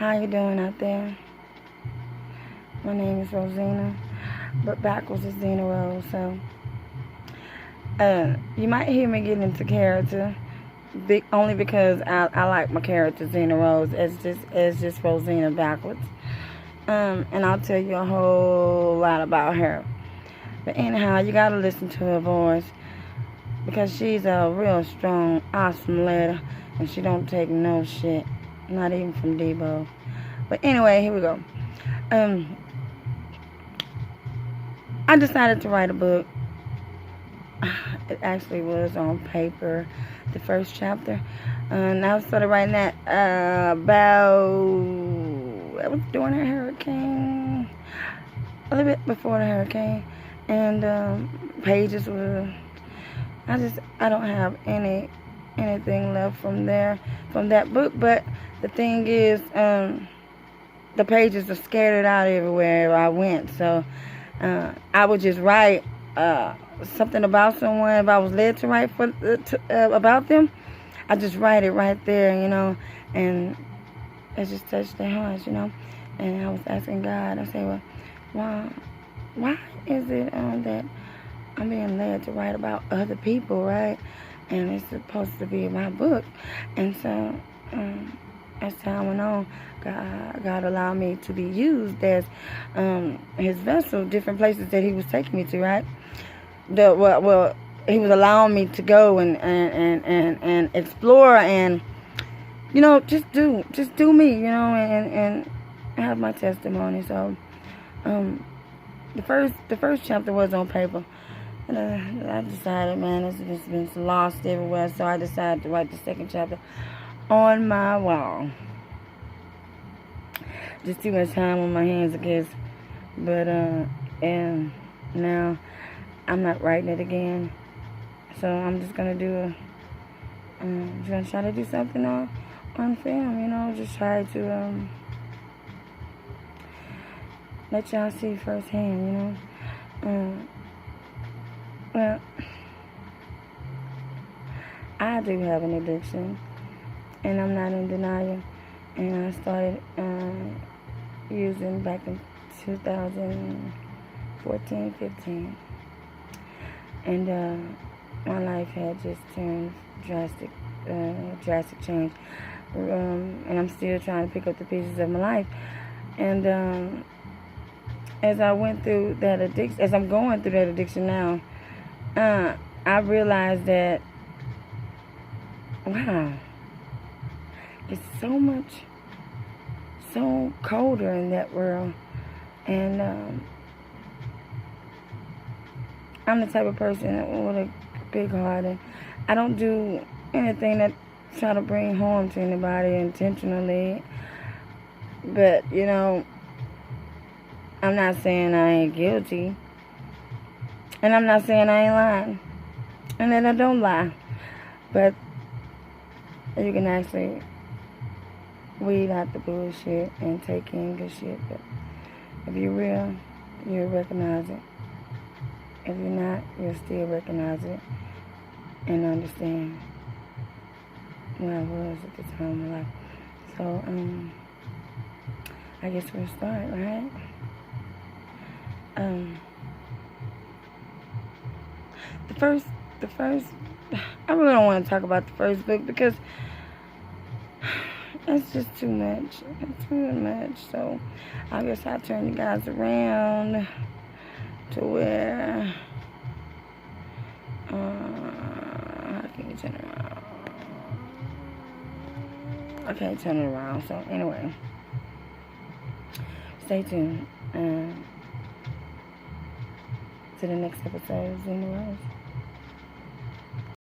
How you doing out there? My name is Rosina, but backwards is Zina-Rose. So, you might hear me get into character, only because I like my character Zina-Rose as just Rosina backwards. And I'll tell you a whole lot about her. But anyhow, you gotta listen to her voice because she's a real strong, awesome lady, and she don't take no shit, not even from Debo. But anyway, here we go. I decided to write a book. It actually was on paper, the first chapter. And I started writing that it was during the hurricane, a little bit before the hurricane. And pages were, I don't have anything left from that book. But the thing is, the pages are scattered out everywhere I went. So I would just write something about someone. If I was led to write about them, I just write it right there, and it just touched their hearts, And I was asking God, I said, well, why is it that I'm being led to write about other people, right? And it's supposed to be my book. And so as time went on, God allowed me to be used as his vessel, different places that he was taking me to, right? He was allowing me to go and explore and, just do me, and have my testimony. So, the first chapter was on paper, and I decided, man, it's just been lost everywhere. So I decided to write the second chapter on my wall. Just too much time on my hands, I guess. But and now I'm not writing it again. So I'm just gonna try to do something on film, just try to let y'all see firsthand, well, I do have an addiction, and I'm not in denial, and I started using back in 2014, 15. And my life had just turned drastic change. And I'm still trying to pick up the pieces of my life. And as I went through that addiction, as I'm going through that addiction now, I realized that, wow, it's so colder in that world. And I'm the type of person with a big heart, and I don't do anything that try to bring harm to anybody intentionally. But, I'm not saying I ain't guilty, and I'm not saying I ain't lying, and that I don't lie. But you can actually weed out the bullshit and take in good shit. But if you're real, you'll recognize it. If you're not, you'll still recognize it and understand where I was at the time of my life. So, I guess we'll start, right? The first, I really don't want to talk about the first book because it's just too much. It's too much. So, I guess I'll turn you guys around to where, how can you turn it around? I can't turn it around, so anyway, stay tuned to the next episode of Zina-Rose.